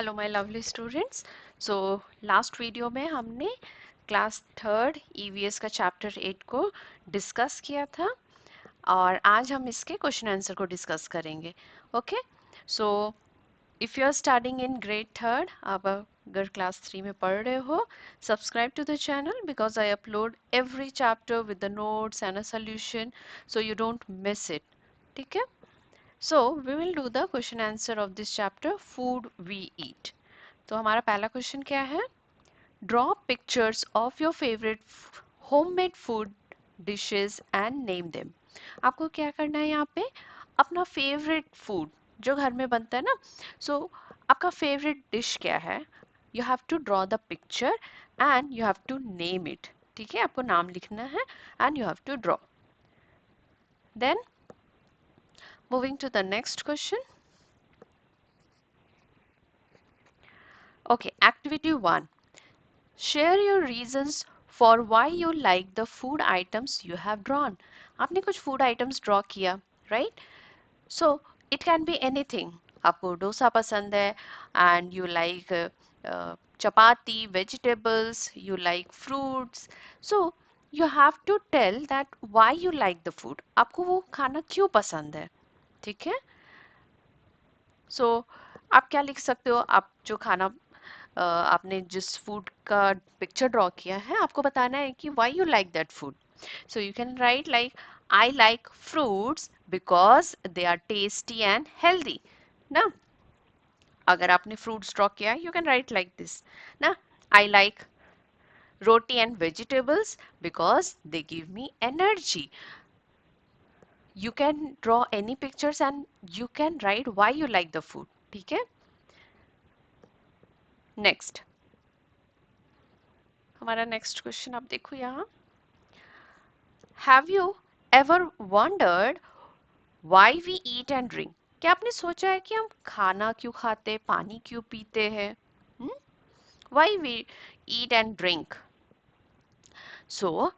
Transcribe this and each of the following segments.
Hello my lovely students. So last video में हमने class third EVS का chapter 8 को डिस्कस किया था और आज हम इसके क्वेश्चन आंसर को डिस्कस करेंगे। Okay, so if you are starting in grade third, आप अगर क्लास 3 में पढ़ रहे हो, subscribe to the channel because I upload every chapter with the notes and a solution so you don't miss it. ठीक है, so we will do the question answer of this chapter, food we eat. तो हमारा पहला question क्या है? Draw pictures of your favorite homemade food dishes and name them. आपको क्या करना है यहाँ पे? अपना फेवरेट फूड जो घर में बनता है ना, so आपका फेवरेट डिश क्या है? You have to draw the picture and you have to name it. ठीक है, आपको नाम लिखना है and you have to draw. Then moving to the next question. Okay, activity 1. Share your reasons for why you like the food items you have drawn. आपने कुछ food items draw किया, right? So it can be anything. आपको डोसा पसंद है and you like chapati, vegetables, you like fruits. So you have to tell that why you like the food. आपको वो खाना क्यों पसंद है, ठीक है? सो आप क्या लिख सकते हो? आप जो खाना आपने जिस फूड का पिक्चर ड्रॉ किया है, आपको बताना है कि why you like that food. So you can write like I like fruits because they are tasty and healthy ना. अगर आपने फ्रूट्स ड्रॉ किया, you can write like this ना. I like roti and vegetables because they give me energy. You can draw any pictures and you can write why you like the food. ठीक है, next हमारा next question आप देखो यहाँ. Have you ever wondered why we eat and drink? क्या आपने सोचा है कि हम खाना क्यों खाते, पानी क्यों पीते हैं? Why we eat and drink? So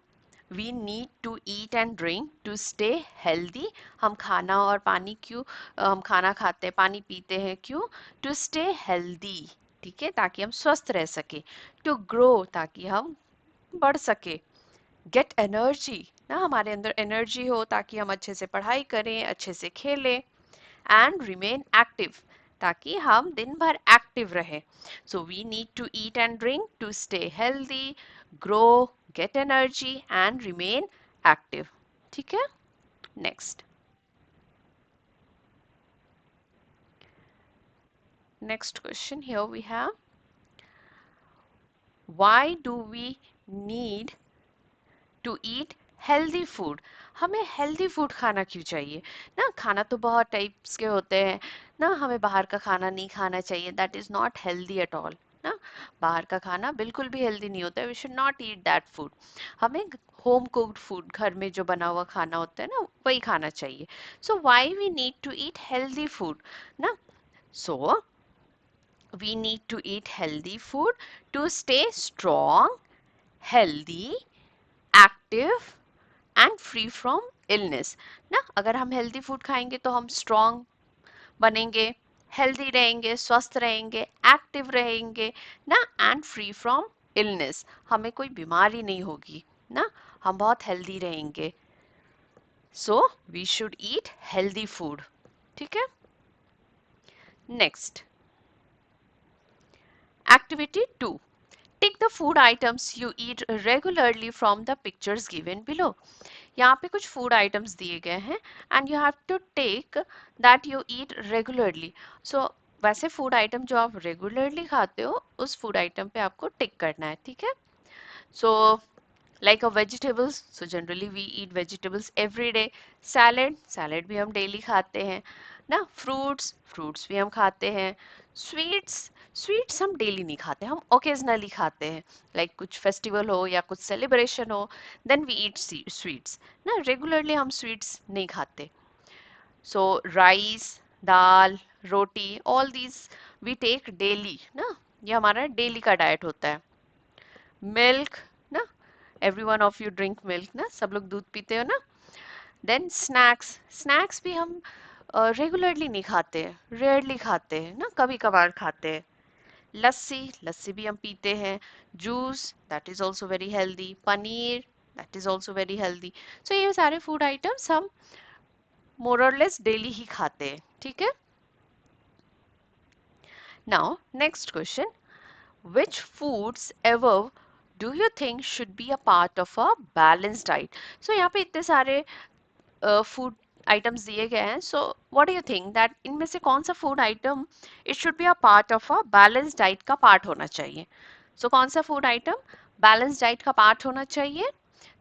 we need to eat and drink to stay healthy. हम खाना और पानी क्यों, हम खाना खाते हैं, पानी पीते हैं क्यों? टू स्टे हेल्दी, ठीक है, ताकि हम स्वस्थ रह सके. टू ग्रो, ताकि हम बढ़ सके. गेट एनर्जी ना, हमारे अंदर एनर्जी हो ताकि हम अच्छे से पढ़ाई करें, अच्छे से खेलें. एंड रिमेन एक्टिव, ताकि हम दिन भर एक्टिव रहे. So we need to eat and drink to stay healthy, grow, get energy and remain active. ठीक है, next next question here we have why do we need to eat healthy food? हमें healthy food खाना क्यों चाहिए ना? खाना तो बहुत टाइप्स के होते हैं ना. हमें बाहर का खाना नहीं खाना चाहिए, that is not healthy at all ना. बाहर का खाना बिल्कुल भी हेल्दी नहीं होता है. We should not eat that food. हमें होम कुक्ड फूड, घर में जो बना हुआ खाना होता है ना, वही खाना चाहिए. So why we need to eat healthy food ना? So we need to eat healthy food to stay strong, healthy, active and free from illness ना. अगर हम हेल्दी फूड खाएंगे तो हम स्ट्रॉन्ग बनेंगे, हेल्दी रहेंगे, स्वस्थ रहेंगे, एक्टिव रहेंगे ना, एंड फ्री फ्रॉम इलनेस. हमें कोई बीमारी नहीं होगी ना, हम बहुत हेल्दी रहेंगे. So we should eat healthy food. ठीक है, next activity 2. Tick the food items you eat regularly from the pictures given below. यहाँ पे कुछ फूड आइटम्स दिए गए हैं and you have to take that you eat regularly. So वैसे food item जो आप रेगुलरली खाते हो, उस फूड आइटम पे आपको टिक करना है. ठीक है, सो like a vegetables, so generally we eat vegetables every day. salad भी हम डेली खाते हैं ना. fruits भी हम खाते हैं. स्वीट्स हम डेली नहीं खाते, हम ओकेजनली खाते हैं. लाइक कुछ फेस्टिवल हो या कुछ सेलिब्रेशन हो, देन वी ईट स्वीट्स ना. रेगुलरली हम स्वीट्स नहीं खाते. So rice, dal, roti, all these we take daily ना. ये हमारा डेली का डाइट होता है. मिल्क ना, every one of you drink milk ना, सब लोग दूध पीते हो ना. देन स्नैक्स भी हम रेगुलरली नहीं खाते हैं, रेयरली खाते हैं ना, कभी कभार खाते हैं. लस्सी, लस्सी भी हम पीते हैं। Juice, that is also very healthy. Paneer, that is also very healthy. So ये सारे फूड आइटम्स हम मोर और लेस डेली ही खाते हैं, ठीक है। Now next question, which foods ever do you think should be a part of a balanced diet? So यहाँ पे इतने सारे फूड आइटम्स दिए गए हैं, so what do you think that इनमें से कौन सा food item it should be a part of a balance diet का पार्ट होना चाहिए? सो कौन सा फूड आइटम बैलेंस डाइट का पार्ट होना चाहिए?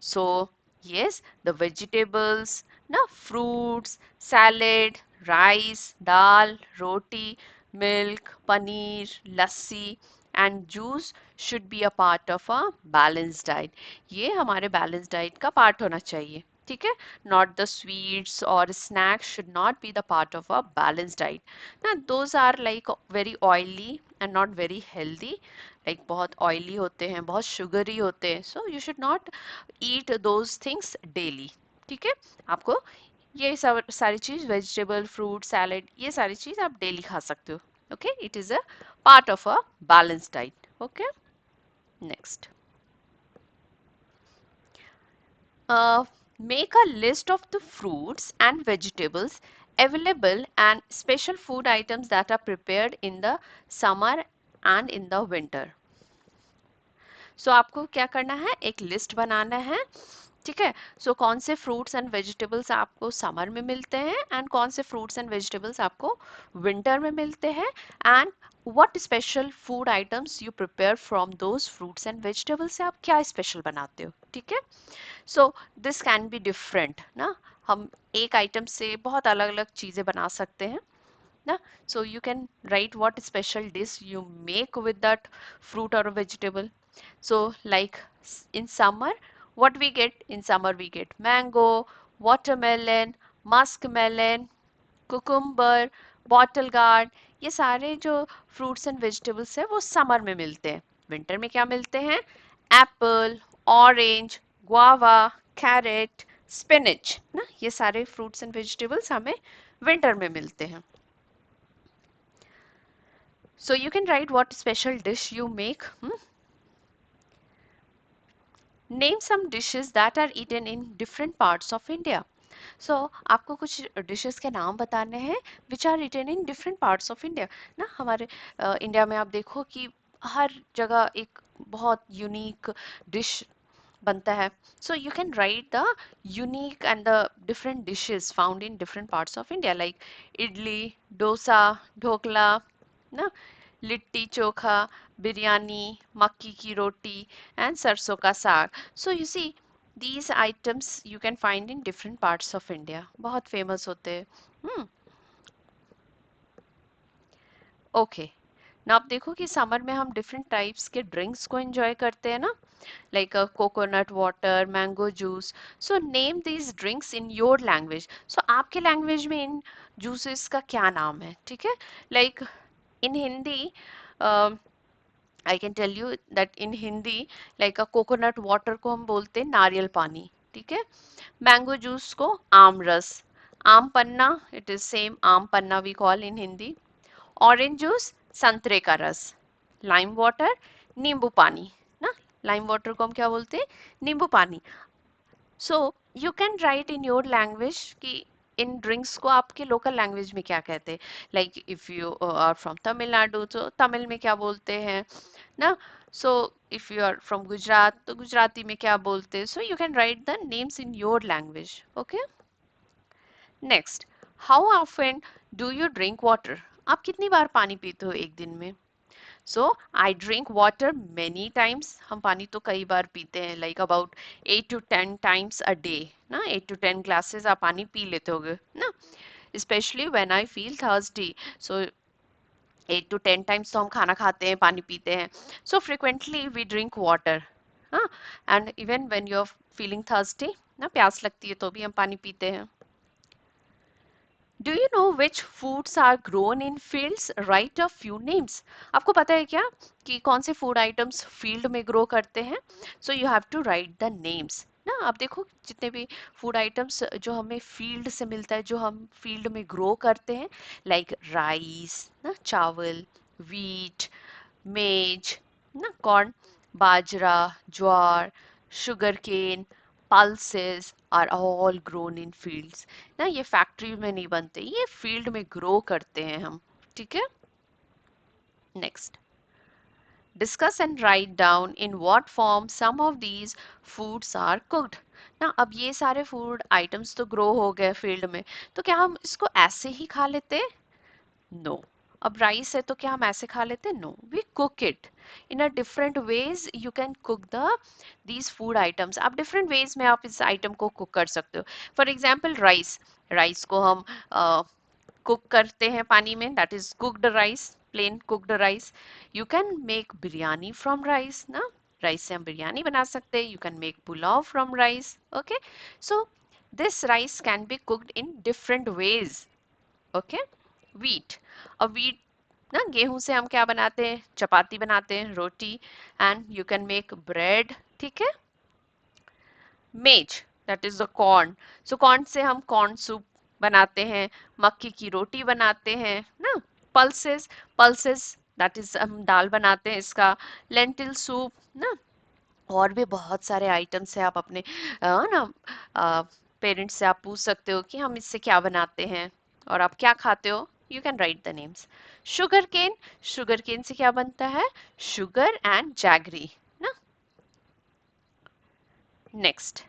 सो यस, द वेजिटेबल्स, ना, fruits, salad, rice, dal, roti, milk, paneer, lassi and juice should be a part of a balance diet. ये हमारे बैलेंस डाइट का पार्ट होना चाहिए, ठीक है। Not the sweets or snacks should not be the part of a balanced diet. Now those are like very oily and not very healthy. Like बहुत oily होते हैं, बहुत sugary होते हैं, so you should not eat those things daily. ठीक है, आपको ये सब सारी चीज, वेजिटेबल, फ्रूट, सैलेड, ये सारी चीज आप डेली खा सकते हो। Okay, it is a part of a balance diet. Okay, next, Uh, make a list of the fruits and vegetables available and special food items that are prepared in the summer and in the winter. सो आपको क्या करना है, एक list बनाना है, ठीक है। सो कौन से फ्रूट्स एंड वेजिटेबल्स आपको समर में मिलते हैं एंड कौन से फ्रूट्स एंड वेजिटेबल्स आपको विंटर में मिलते हैं, and what special food items you prepare from those fruits and vegetables से आप क्या स्पेशल बनाते हो, ठीक है। So this can be different ना, हम एक आइटम से बहुत अलग अलग चीज़ें बना सकते हैं ना। So you can write what special dish you make with that fruit or vegetable. So like in summer, what we get in summer, we get mango, watermelon, muskmelon, cucumber, bottle gourd। ये सारे जो fruits and vegetables है वो summer में मिलते हैं। Winter में क्या मिलते हैं? Apple, orange, guava, carrot, spinach ना, ये सारे फ्रूट्स एंड वेजिटेबल्स हमें विंटर में मिलते हैं। So you can write what special dish you make. Name some dishes that are eaten in different parts of India. So आपको कुछ डिशेस के नाम बताने हैं which are eaten in different parts of India ना। हमारे इंडिया में आप देखो कि हर जगह एक बहुत यूनिक डिश बनता है। So you can write the unique and the different dishes found in different parts of India like idli, dosa, dhokla ना, लिट्टी चोखा, बिरयानी, मक्की की रोटी एंड सरसों का साग। So you see these items you can find in different parts of India, बहुत famous होते हैं। Okay, ना आप देखो कि समर में हम डिफरेंट टाइप्स के ड्रिंक्स को एंजॉय करते हैं ना, like coconut water, mango juice. So name these drinks in your language. So आपके लैंग्वेज में इन जूसेस का क्या नाम है, ठीक है। Like in Hindi, I can tell you that in Hindi, like a coconut water को हम बोलते हैं नारियल पानी, ठीक है। मैंगो जूस को आम रस, आम पन्ना, it is same aam panna we call in Hindi. Orange juice, संतरे का रस। लाइम वाटर, नींबू पानी ना, लाइम वाटर को हम क्या बोलते हैं? नींबू पानी। सो you can right in your language कि इन ड्रिंक्स को आपके लोकल लैंग्वेज में क्या कहते हैं। Like if you are from Tamil Nadu तो तमिल में क्या बोलते हैं ना। So if you are from Gujarat तो गुजराती में क्या बोलते हैं। So you can write the names in your language. Okay, next, how often do you drink water? आप कितनी बार पानी पीते हो एक दिन में? So I drink water many times, हम पानी तो कई बार पीते हैं, like about 8 to 10 times a day ना, 8 to 10 ग्लासेस आप पानी पी लेते होगे ना, specially when I feel thirsty. So 8 to 10 times तो हम खाना खाते हैं, पानी पीते हैं। So frequently we drink water, हाँ। And even when you are feeling thirsty ना, प्यास लगती है तो भी हम पानी पीते हैं। Do you know which foods are grown in fields? Write a few names. आपको पता है क्या कि कौन से फूड आइटम्स फील्ड में ग्रो करते हैं? So you have to write the names ना। आप देखो जितने भी फूड आइटम्स जो हमें फील्ड से मिलता है, जो हम फील्ड में ग्रो करते हैं, लाइक राइस ना, चावल, वीट, मेज ना, corn, bajra, jowar, sugarcane, pulses are all grown in fields. ना ये फैक्ट्री में नहीं बनते, ये फील्ड में ग्रो करते हैं हम, ठीक है। Next, discuss and write down in what form some of these foods are cooked. ना अब ये सारे फूड आइटम्स तो ग्रो हो गए फील्ड में, तो क्या हम इसको ऐसे ही खा लेते? नो। अब राइस है तो क्या हम ऐसे खा लेते? No, we cook it in a different ways. You can cook the these food items, आप डिफरेंट वेज में आप इस आइटम को कुक कर सकते हो। फॉर एग्जाम्पल राइस, राइस को हम कुक करते हैं पानी में, that is cooked rice, plain cooked rice. You can make biryani from rice ना, राइस से हम बिरयानी बना सकते हैं। You can make pulao from rice, okay. So this rice can be cooked in different ways, okay. Wheat, अब व्हीट ना, गेहूं से हम क्या बनाते हैं? चपाती बनाते हैं, रोटी, and you can make bread, ठीक है। Maize, that is the corn, so corn से हम कॉर्न सूप बनाते हैं, मक्की की रोटी बनाते हैं ना। पल्सेस, पल्सेस दैट इज हम दाल बनाते हैं इसका, लेंटिल सूप ना। और भी बहुत सारे आइटम्स हैं, आप अपने ना पेरेंट्स से आप पूछ सकते हो कि हम इससे क्या बनाते हैं और आप क्या खाते हो, you can write the names. Sugar cane, sugar cane से क्या बनता है? शुगर एंड जैगरी ना। Next,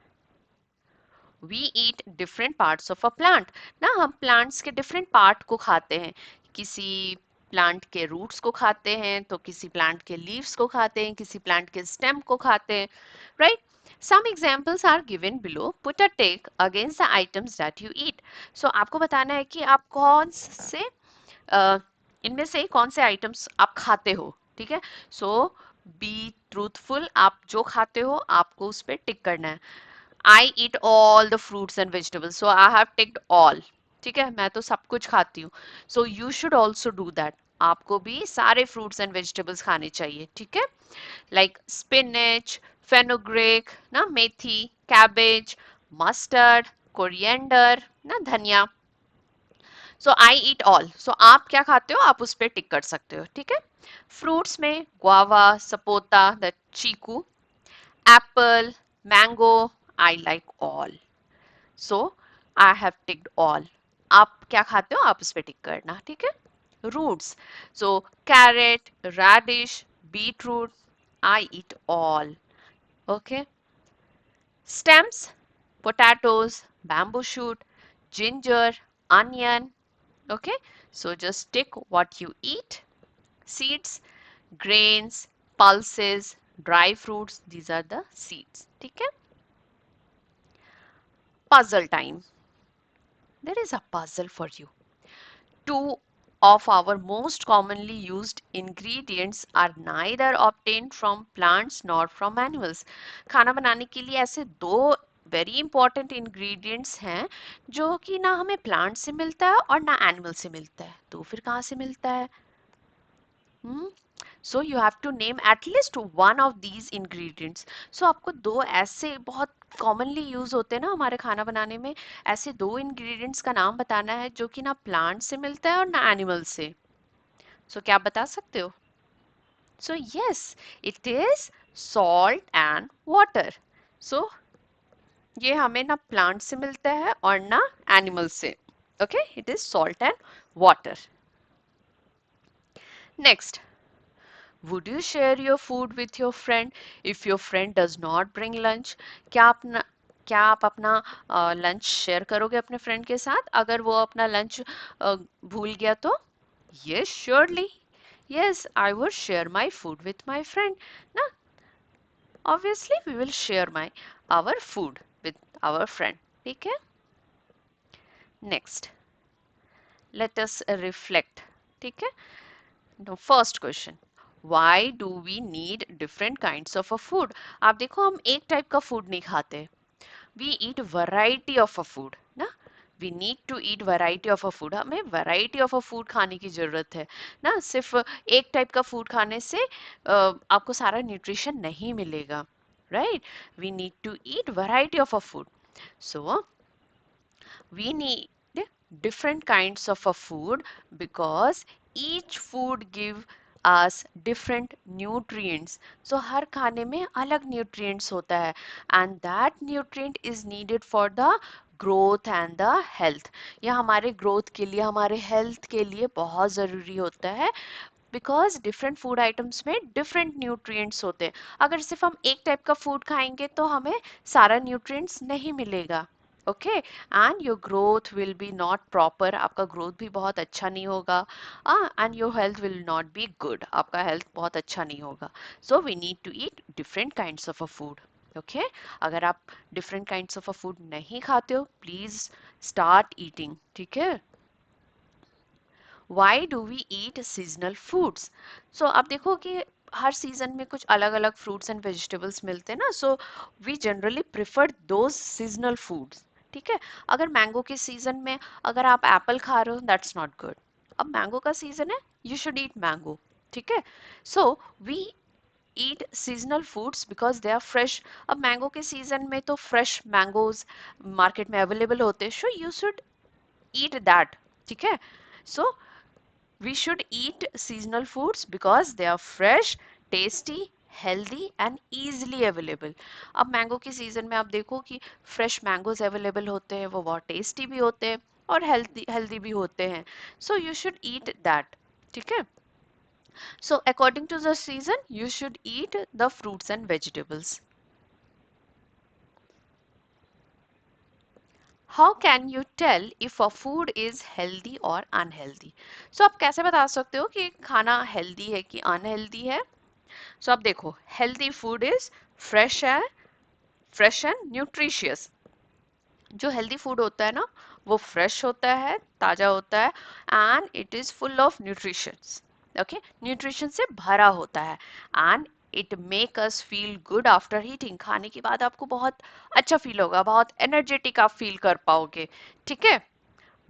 we eat different parts of a plant, ना हम प्लांट्स के डिफरेंट पार्ट को खाते हैं। किसी प्लांट के रूट्स को खाते हैं, तो किसी प्लांट के लीव्स को खाते हैं, किसी प्लांट के स्टेम को खाते हैं, right. Some examples are given below, put a tick against the items that you eat. So आपको बताना है कि आप कौन से इनमें से कौन से आइटम्स आप खाते हो, ठीक है। सो बी ट्रूथफुल, आप जो खाते हो आपको उस पर टिक करना है। I eat all the fruits and vegetables, so I have ticked all, ठीक है, मैं तो सब कुछ खाती हूँ। So you should also do that, आपको भी सारे फ्रूट्स एंड वेजिटेबल्स खाने चाहिए, ठीक है। लाइक स्पिनच, फेनुग्रेक ना, मेथी, कैबेज, मस्टर्ड, कोरिएंडर ना, धनिया। सो आई ईट ऑल, सो आप क्या खाते हो आप उस पर टिक कर सकते हो, ठीक है। फ्रूट्स में guava, sapota, the chikoo, apple, mango, I like all. So I have ticked all, आप क्या खाते हो आप उस पर टिक करना, ठीक है। Roots, so carrot, radish, beetroot, I eat all, okay. Stems, potatoes, bamboo shoot, ginger, onion. Okay, so just tick what you eat. Seeds, grains, pulses, dry fruits. These are the seeds. ठीक है? Puzzle time. There is a puzzle for you. Two of our most commonly used ingredients are neither obtained from plants nor from animals. खाना बनाने के लिए ऐसे दो very important ingredients हैं जो कि ना हमें प्लांट से मिलता है और ना एनिमल से मिलता है, तो फिर कहाँ से मिलता है? So you have to name at least one of these ingredients. So आपको दो ऐसे बहुत कॉमनली यूज होते हैं ना हमारे खाना बनाने में, ऐसे दो इंग्रेडिएंट्स का नाम बताना है जो कि ना प्लांट से मिलता है और ना एनिमल से। सो क्या आप बता सकते हो? So yes, it is salt and water. So ये हमें ना प्लांट से मिलता है और ना एनिमल से, okay, it is salt and water. Next, would you share your food with your friend if your friend does not bring lunch? क्या आप अपना लंच शेयर करोगे अपने फ्रेंड के साथ अगर वो अपना लंच भूल गया तो? Yes, surely. Yes, I would share my food with my friend. ना, obviously we will share my our food with our friend. ठीक है? Next, let us reflect. ठीक है? Now, first question. Why do we need different kinds of a food? आप देखो हम एक type का फूड नहीं खाते. We eat variety of a food. ना? We need to eat variety of a food. हमें variety of a food खाने की जरूरत है. ना सिर्फ एक टाइप का फूड खाने से आपको सारा न्यूट्रिशन नहीं मिलेगा. Right? We need to eat variety of a food. So, we need different kinds of a food because each food give us different nutrients. So हर खाने में अलग nutrients होता है, and that nutrient is needed for the growth and the health. यह हमारे growth के लिए, हमारे health के लिए बहुत ज़रूरी होता है, बिकॉज डिफरेंट फूड आइटम्स में डिफरेंट न्यूट्रिएंट्स होते हैं। अगर सिर्फ हम एक टाइप का फूड खाएंगे तो हमें सारा न्यूट्रिएंट्स नहीं मिलेगा। Okay, and your growth will be not proper, आपका ग्रोथ भी बहुत अच्छा नहीं होगा, and your health will not be good, आपका हेल्थ बहुत अच्छा नहीं होगा। So we need to eat different kinds of a food. Okay, अगर आप different kinds of a food नहीं खाते हो, प्लीज स्टार्ट ईटिंग। ठीक है। Why do we eat seasonal foods? So आप देखो कि हर सीजन में कुछ अलग अलग फ्रूट्स एंड वेजिटेबल्स मिलते हैं ना, so we generally prefer those seasonal foods. ठीक है। अगर मैंगो के सीजन में अगर आप एप्पल खा रहे हो, दैट्स नॉट गुड। अब मैंगो का सीजन है, यू शुड ईट मैंगो। ठीक है। So we eat seasonal foods because they are fresh. अब मैंगो के सीजन में तो फ्रेश मैंगोज मार्केट में अवेलेबल होते हैं, so you should eat that. ठीक है। सो we should eat seasonal foods because they are fresh, tasty, healthy and easily available. अब मैंगो की सीजन में आप देखो कि फ्रेश मैंगोज अवेलेबल होते हैं, वो बहुत टेस्टी भी होते हैं और हेल्दी हेल्दी भी होते हैं। So you should eat that. ठीक है। So according to the season you should eat the fruits and vegetables. How can you tell if a food is healthy और अनहेल्दी? सो आप कैसे बता सकते हो कि खाना हेल्दी है कि अनहेल्दी है? सो अब देखो, हेल्दी फूड इज फ्रेश है, फ्रेश एंड न्यूट्रिशियस। जो हेल्दी फूड होता है ना, वो फ्रेश होता है, ताजा होता है, and it is full of nutritions. Okay, nutrition से भरा होता है, and it make us feel good after eating. खाने के बाद आपको बहुत अच्छा फील होगा, बहुत एनर्जेटिक आप फील कर पाओगे। ठीक है।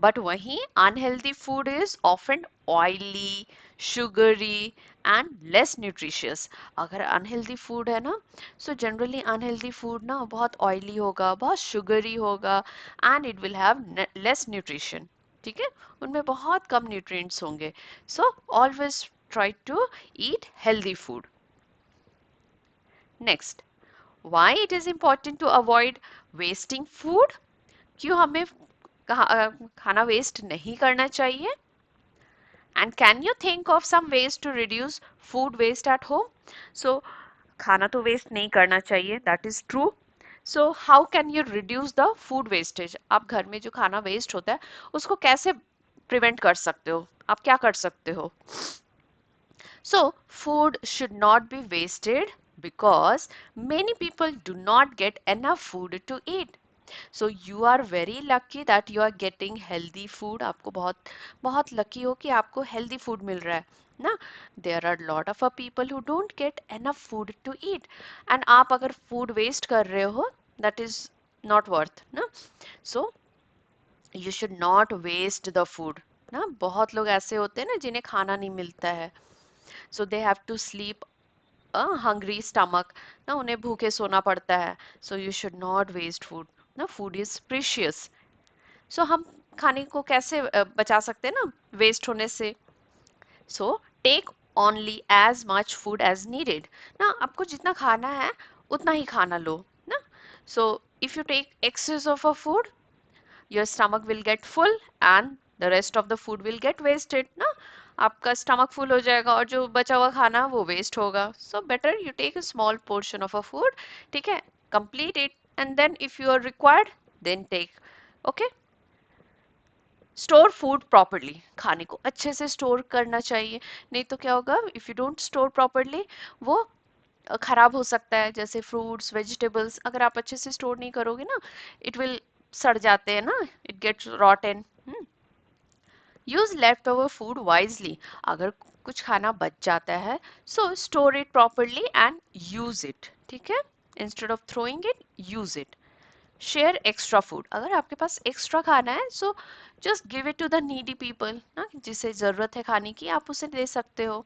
बट वहीं unhealthy food is often oily, sugary and less nutritious. अगर अनहेल्दी फूड है ना, सो जनरली अनहेल्दी फूड ना बहुत ऑयली होगा, बहुत शुगरी होगा, and it will have less nutrition. ठीक है। उनमें बहुत कम न्यूट्रिएंट्स होंगे। So always try to eat healthy food. Next, why it is important to avoid wasting food? क्यों हमें खाना वेस्ट नहीं करना चाहिए? And can you think of some ways to reduce food waste at home? So, खाना तो waste नहीं करना चाहिए, that is true. So, how can you reduce the food wastage? आप घर में जो खाना वेस्ट होता है, उसको कैसे प्रिवेंट कर सकते हो? आप क्या कर सकते हो? So, food should not be wasted because many people do not get enough food to eat. So you are very lucky that you are getting healthy food. आपको बहुत बहुत lucky हो कि आपको healthy food मिल रहा है ना। There are lot of people who don't get enough food to eat. And आप अगर food waste कर रहे हो, that is not worth ना। So you should not waste the food ना। बहुत लोग ऐसे होते हैं ना जिन्हें खाना नहीं मिलता है, so they have to sleep a hungry stomach ना, उन्हें भूखे सोना पड़ता है। So you should not waste food ना, food is precious। सो हम खाने को कैसे बचा सकते हैं ना वेस्ट होने से? So take only as much food as needed ना। आपको जितना खाना है उतना ही खाना लो ना। So if you take excess of a food, your stomach will get full and the rest of the food will get wasted ना। आपका स्टमक फुल हो जाएगा और जो बचा हुआ खाना वो वेस्ट होगा। So better you take a small portion of a food. ठीक है, complete it and then if you are required then take. Okay. Store food properly, खाने को अच्छे से स्टोर करना चाहिए। नहीं तो क्या होगा, if you don't store properly, वो खराब हो सकता है। जैसे फ्रूट्स वेजिटेबल्स अगर आप अच्छे से स्टोर नहीं करोगे ना, इट विल सड़ जाते हैं ना, it gets rotten. Use left over food wisely. अगर कुछ खाना बच जाता है, so store it properly and use it. ठीक है, instead of throwing it, use it. Share extra food, अगर आपके पास एक्स्ट्रा खाना है, so just give it to the needy people ना, जिसे जरूरत है खाने की, आप उसे दे सकते हो।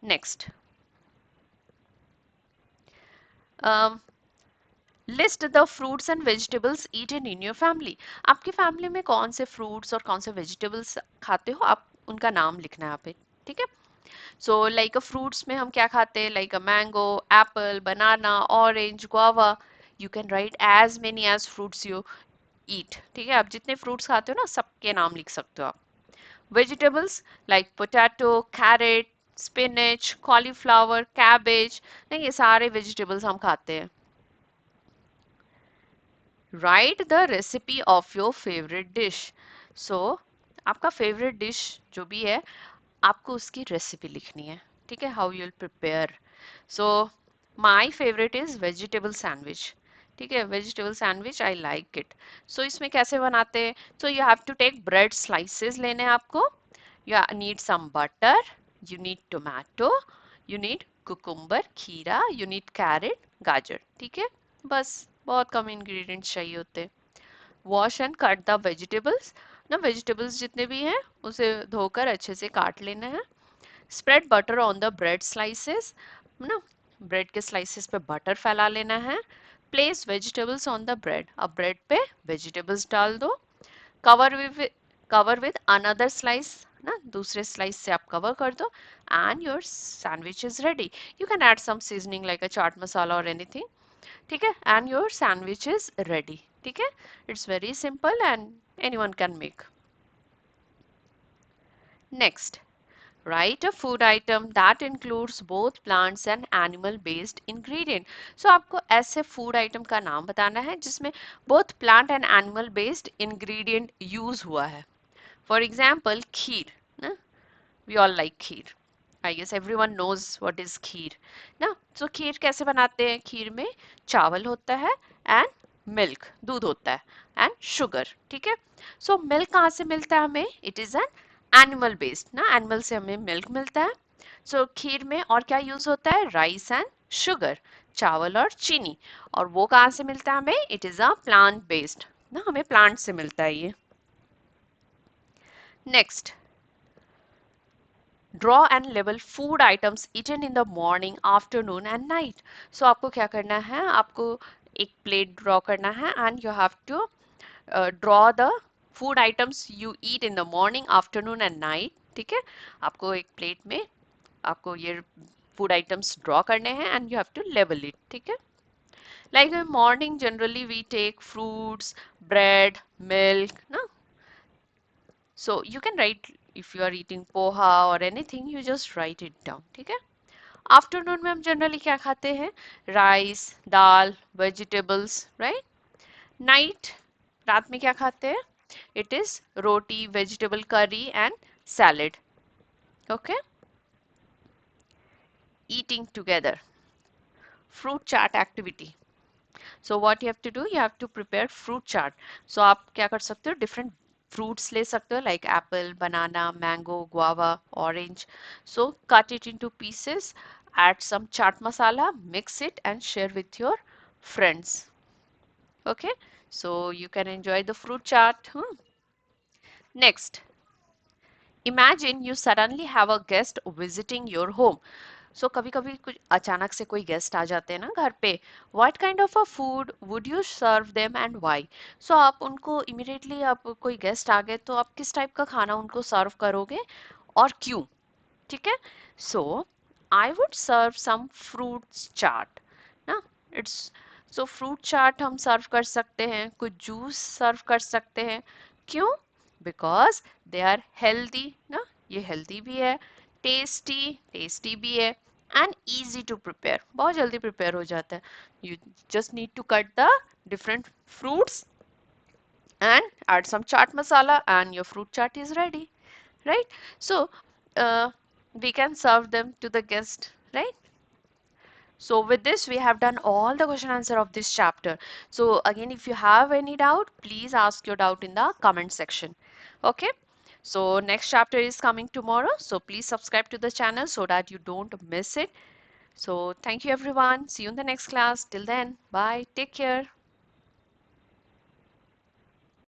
Next, list the fruits and vegetables eaten in your family. आपकी फैमिली में कौन से फ्रूट्स और कौन से वेजिटेबल्स खाते हो, आप उनका नाम लिखना है यहाँ पे। ठीक है। सो लाइक फ्रूट्स में हम क्या खाते हैं, like mango, apple, banana, orange, guava. You can write as many as fruits you eat. ठीक है, आप जितने फ्रूट्स खाते हो ना सबके नाम लिख सकते हो आप। Vegetables like potato, carrot, spinach, cauliflower, cabbage, ये सारे वेजिटेबल्स हम खाते हैं। Write the recipe of your favourite dish. So आपका फेवरेट डिश जो भी है, आपको उसकी रेसिपी लिखनी है। ठीक है, how you will prepare. So my favourite is vegetable sandwich. ठीक है, vegetable sandwich I like it. So इसमें कैसे बनाते हैं, so you have to take bread slices लेने हैं आपको। You need some butter, you need tomato, you need cucumber, खीरा, you need carrot, गाजर। ठीक है, बस बहुत कम इंग्रेडिएंट्स चाहिए होते। Wash and cut the vegetables. ना वेजिटेबल्स जितने भी हैं उसे धोकर अच्छे से काट लेना है। Spread butter on the bread slices. ना ब्रेड के स्लाइसेस पे बटर फैला लेना है। Place vegetables on the bread. अब ब्रेड पे वेजिटेबल्स डाल दो। Cover with cover with another slice. ना दूसरे स्लाइस से आप कवर कर दो and your sandwich is ready. You can add some seasoning like a chaat masala और एनीथिंग। ठीक है, and your sandwich is ready. ठीक है, it's very simple and anyone can make. Next, write a food item that includes both plants and animal based ingredient। so आपको ऐसे food item का नाम बताना है जिसमें both plant and animal based ingredient use हुआ है। for example खीर ना, we all like kheer. I guess everyone knows what is खीर ना। so खीर कैसे बनाते हैं, खीर में चावल होता है एंड मिल्क, दूध होता है एंड शुगर। ठीक है, सो मिल्क कहाँ से मिलता है हमें, it is an animal based ना, एनिमल से हमें मिल्क मिलता है। सो खीर में और क्या यूज होता है, राइस एंड शुगर, चावल और चीनी। और वो कहाँ से मिलता है हमें, it is a plant based ना, हमें प्लांट से मिलता है ये। Next, draw and label food items eaten in the morning, afternoon and night. So आपको क्या करना है, आपको एक प्लेट ड्रॉ करना है and you have to draw the food items you eat in the morning, afternoon and night. ठीक है, आपको एक प्लेट में आपको ये फूड आइटम्स ड्रॉ करने हैं and you have to label it. ठीक है, like morning generally we take fruits, bread, milk ना। so you can write, if you are eating poha or anything you just write it down। ठीक है, afternoon में हम generally क्या खाते हैं, rice, dal, vegetables, right. Night, रात में क्या खाते हैं, it is roti, vegetable curry and salad. Okay, eating together, fruit chaat activity. So what you have to do, you have to prepare fruit chaat. So आप क्या कर सकते हो, डिफरेंट फ्रूट्स ले सकते हो like Apple, banana, mango, guava, orange. So cut it into pieces, add some chaat masala, mix it and share with your friends। Okay, so you can enjoy the fruit chaat। Next, imagine you suddenly have a guest visiting your home। सो कभी कभी कुछ अचानक से कोई guest आ जाते हैं ना घर पे, what kind of a food would you serve them and why. So आप उनको इमिडिएटली, आप कोई गेस्ट आ गए तो आप किस टाइप का खाना उनको सर्व करोगे और क्यों। ठीक है, सो I would serve some fruits चाट ना। इट्स, सो फ्रूट चाट हम सर्व कर सकते हैं, कुछ जूस सर्व कर सकते हैं। क्यों, बिकॉज दे आर हेल्दी ना, ये हेल्दी भी है, टेस्टी टेस्टी भी है एंड ईजी टू प्रिपेयर, बहुत जल्दी प्रिपेयर हो जाता है। You just need to cut the different fruits and add some chaat masala and your fruit chaat is ready, right? So uh, we can serve them to the guest, right? So with this we have done all the question answer of this chapter. So again, if you have any doubt, please ask your doubt in the comment section. Okay, so next chapter is coming tomorrow, so please subscribe to the channel so that you don't miss it. So thank you everyone, see you in the next class. Till then, bye, take care.